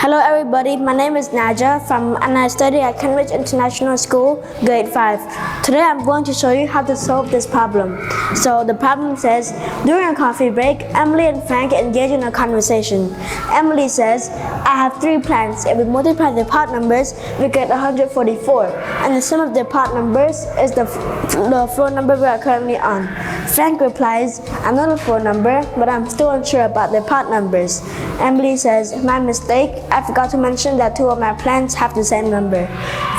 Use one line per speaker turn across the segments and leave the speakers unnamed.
Hello everybody, my name is Naja and I study at Cambridge International School, grade 5. Today I'm going to show you how to solve this problem. So the problem says, during a coffee break, Emily and Frank engage in a conversation. Emily says, I have 3 plants. If we multiply the part numbers, we get 144. And the sum of the part numbers is the floor number we are currently on. Frank replies, I'm not a floor number, but I'm still unsure about the part numbers. Emily says, my mistake, I forgot to mention that 2 of my plants have the same number.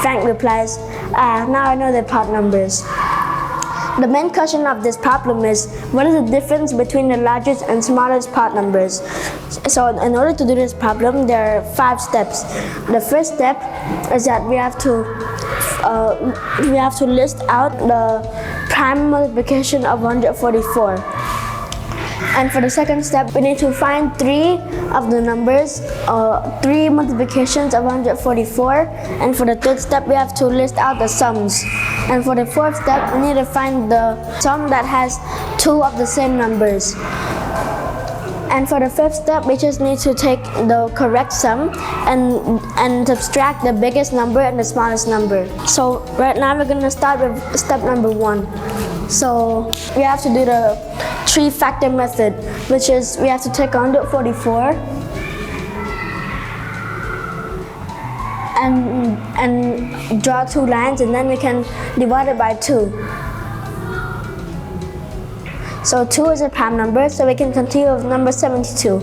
Frank replies, now I know the part numbers. The main question of this problem is, what is the difference between the largest and smallest part numbers? So in order to do this problem, there are 5 steps. The first step is that we have to list out the prime multiplication of 144. And for the second step, we need to find 3 of the numbers, 3 multiplications of 144. And for the third step, we have to list out the sums. And for the fourth step, we need to find the sum that has 2 of the same numbers. And for the fifth step, we just need to take the correct sum and subtract the biggest number and the smallest number. So right now we're going to start with step number 1. So we have to do the 3-factor method, which is we have to take 144 and draw 2 lines, and then we can divide it by 2. So 2 is a prime number, so we can continue with number 72.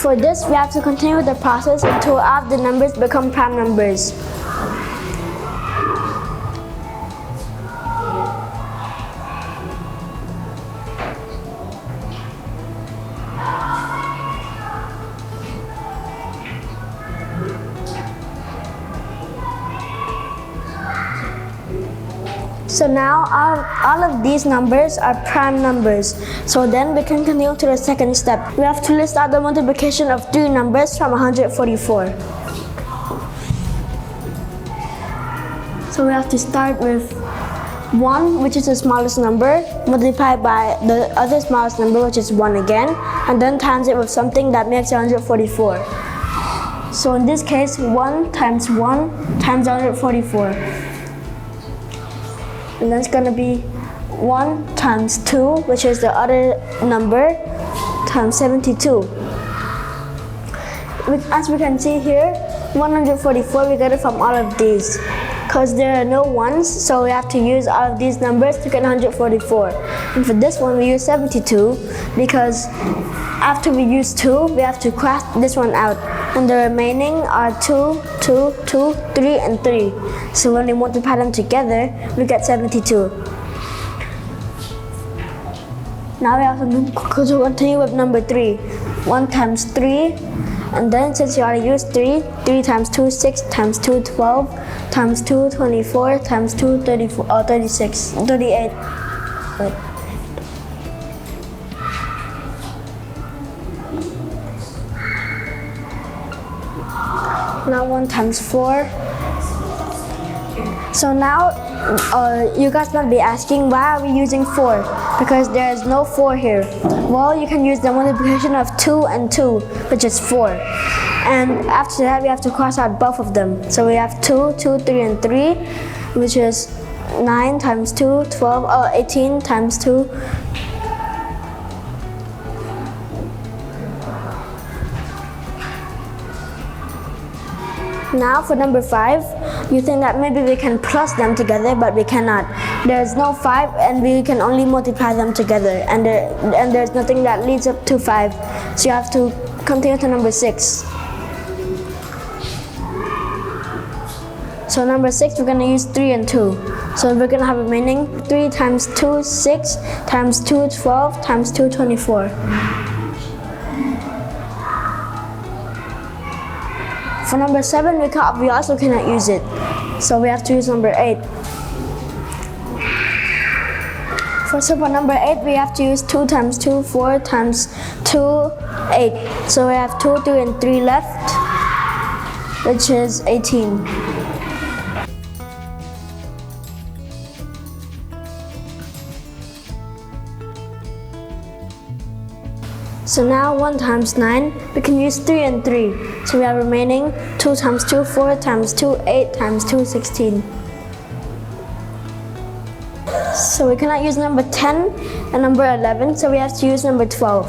For this, we have to continue the process until all of the numbers become prime numbers. So now all of these numbers are prime numbers. So then we can continue to the second step. We have to list out the multiplication of 3 numbers from 144. So we have to start with 1, which is the smallest number, multiplied by the other smallest number, which is 1 again, and then times it with something that makes 144. So in this case, 1 times 1 times 144. And that's going to be 1 times 2, which is the other number, times 72. As we can see here, 144 we get it from all of these. Because there are no 1s, so we have to use all of these numbers to get 144. And for this one we use 72, because after we use 2, we have to cross this one out. And the remaining are 2, 2, 2, 3, and 3. So when we multiply them together, we get 72. Now we have to continue with number 3. 1 times 3, and then since you already used 3, 3 times 2, 6, times 2, 12, times 2, 24, times 2, 34, 36, 38. Wait. Now 1 times 4. So now you guys might be asking, why are we using 4? Because there is no 4 here. Well, you can use the multiplication of 2 and 2, which is 4. And after that, we have to cross out both of them. So we have 2, 2, 3, and 3, which is 9 times 2, 12, 18 times 2. Now for number 5, you think that maybe we can plus them together, but we cannot. There is no 5 and we can only multiply them together, and there's nothing that leads up to 5. So you have to continue to number 6. So number 6, we're going to use 3 and 2. So we're going to have remaining 3 times 2, 6, times 2, 12, times 2, 24. For number 7, we also cannot use it. So we have to use number 8. For number 8, we have to use 2 times 2, 4 times 2, 8. So we have 2, 2, and 3 left. which is 18. So now 1 times 9, we can use 3 and 3. So we have remaining 2 times 2, 4 times 2, 8 times 2, 16. So we cannot use number 10 and number 11, so we have to use number 12.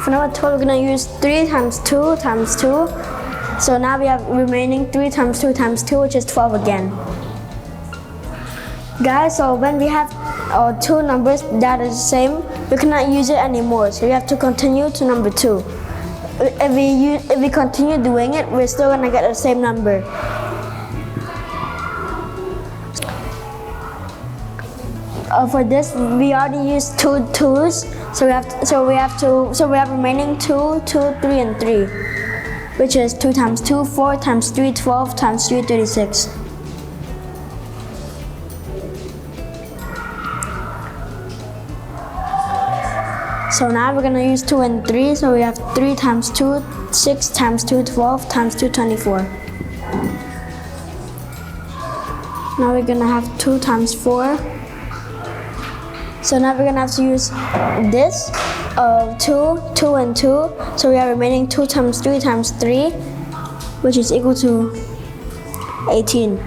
For number 12, we're going to use 3 times 2 times 2. So now we have remaining 3 times 2 times 2, which is 12 again. Guys, so when we have two numbers that are the same, we cannot use it anymore. So we have to continue to number 2. If we continue doing it, we're still going to get the same number. For this, we already used 2 2's, so we have remaining 2, 2, 3, and 3, which is 2 times 2, 4 times 3, 12 times 3, 36. So now we're gonna use 2 and 3, so we have 3 times 2, 6 times 2, 12 times 2, 24. Now we're gonna have 2 times 4. So now we're gonna have to use this, 2, 2 and 2. So we have remaining 2 times 3 times 3, which is equal to 18.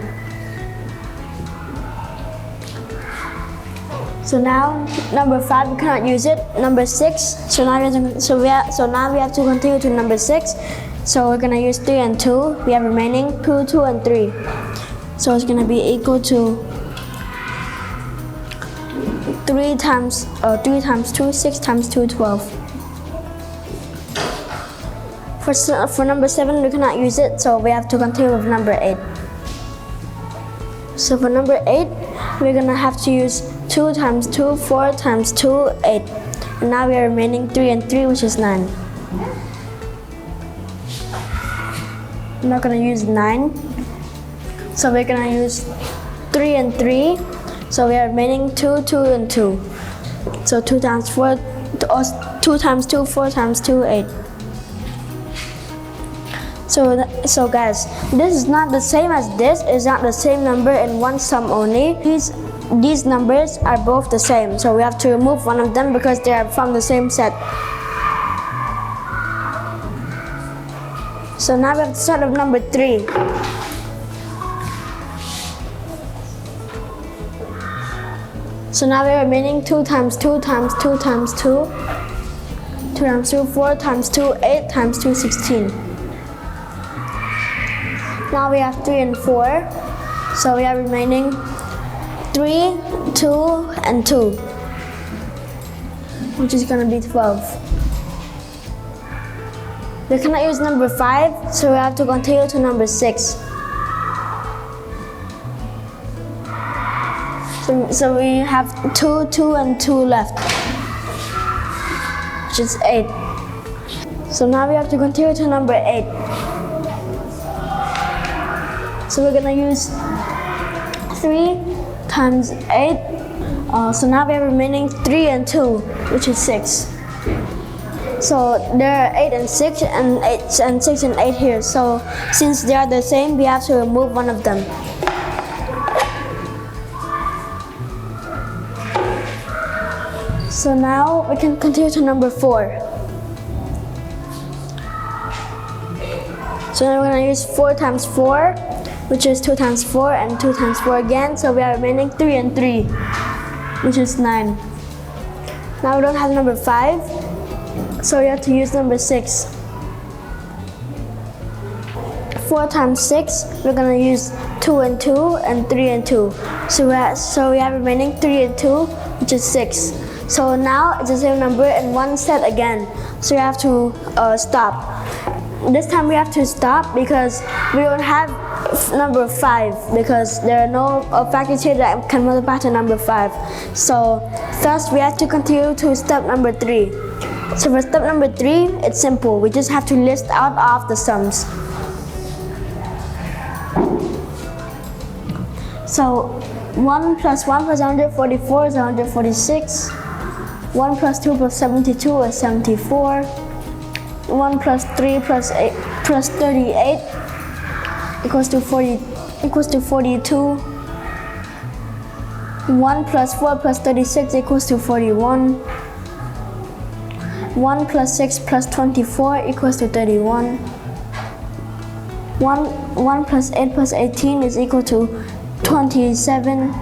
So now number 5 we cannot use it. Number 6. So now we have to continue to number 6. So we're gonna use 3 and 2. We have remaining 2, 2 and 3. So it's gonna be equal to 3 times 2, 6 times 2, 12. For number 7, we cannot use it, so we have to continue with number 8. So for number 8, we're gonna have to use 2 times 2, 4 times 2, 8. And now we are remaining 3 and 3, which is 9. I'm not gonna use 9. So we're gonna use 3 and 3. So we are remaining 2, 2 and 2. So 2 times 4, 2 times 2, 4 times 2, 8. So guys, this is not the same as this. It's not the same number in one sum only. These numbers are both the same. So we have to remove one of them because they are from the same set. So now we have to start with number 3. So now we're remaining 2 times 2 times 2 times 2. 2 times 2, 4 times 2, 8 times 2, 16. Now we have 3 and 4. So we are remaining 3, 2, and 2, which is gonna be 12. We cannot use number 5, so we have to continue to number 6. So we have 2, 2, and 2 left, which is 8. So now we have to continue to number 8. So we're gonna use 3 times 8. So now we have remaining 3 and 2, which is 6. So there are 8 and 6 and 8 and 6 and 8 here. So since they are the same, we have to remove one of them. So now we can continue to number 4. So now we're going to use 4 times 4, which is 2 times 4 and 2 times 4 again. So we are remaining 3 and 3, which is 9. Now we don't have number 5, so we have to use number 6. 4 times 6, we're going to use 2 and 2 and 3 and 2. So we have remaining 3 and 2, which is 6. So now it's the same number in one set again. So you have to stop. This time we have to stop because we don't have number 5 because there are no factors here that can multiply to number 5. So first we have to continue to step number 3. So for step number 3, it's simple. We just have to list out all of the sums. So 1 plus 1 plus 144 is 146. 1 plus 2 plus 72 is 74. 1 plus 3 plus 8 plus 38 equals to 42. 1 plus 4 plus 36 equals to 41. 1 plus 6 plus 24 equals to 31. 1 plus 8 plus 18 is equal to 27.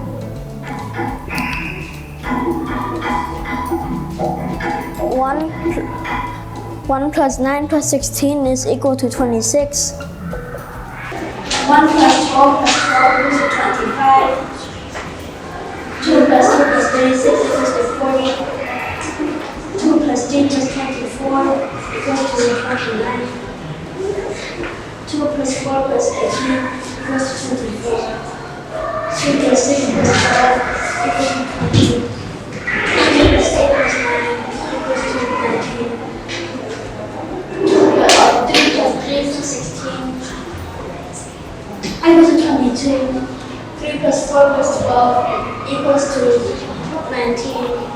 1 plus 9 plus 16 is equal to 26. 1 plus 12 plus 12 equals to 25. 2 plus 2 plus 36 equals to 40. 2 plus 3 plus 24 equals to 29. 2 plus 4 plus 18 equals to 24. 2 plus 6 plus 12 equals to 20. 2 plus 8 plus 9 equals to 19. 2 plus 3 plus 16 equals to 22. 3 plus 4 plus 12 equals to 19.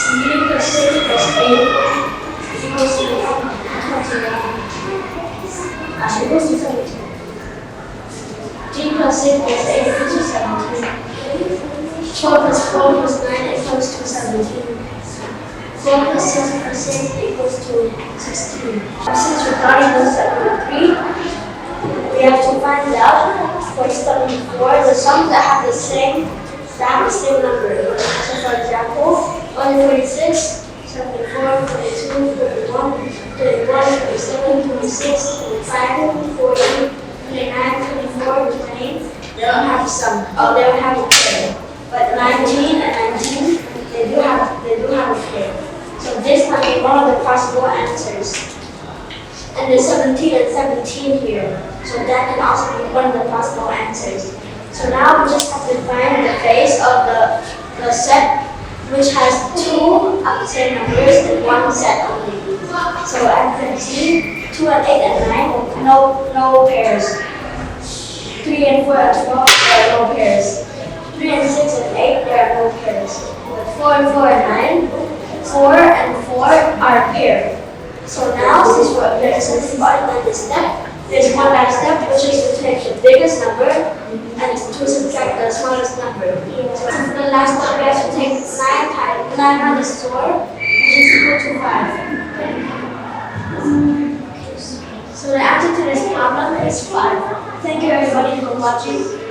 3 plus 6 plus 8 equals to 21. Equals to 17. 3 plus 6 plus 8 equals to 17. 4 plus 4 plus 9 equals to 17. 4 plus 6 plus 6 equals to 16. Since we're starting with 73, we have to find out for 74 the sums that have the same number. So for example, 146, 74, 42, 41, 37, 26, 25, 40, 29, 24, 28, they don't have a sum. Oh, they don't have a pair. But 19 and 19, they do have a pair. So this might be one of the possible answers. And there's 17 and 17 here. So that can also be one of the possible answers. So now we just have to find the base of the set which has two of the same numbers in one set only. So at 15, 2 and 8 and 9, no pairs. 3 and 4 and 12, there are no pairs. 3 and 6 and 8, there are no pairs. But 4 and 4 and 9, 4 and 4 are a pair. So now, since we're in this step, there's one last step, which is to take the biggest number and to subtract the smallest number. So for the last step, we have to take 9 minus 4, which is equal to 5. So the answer to this problem is 5. Thank you everybody for watching.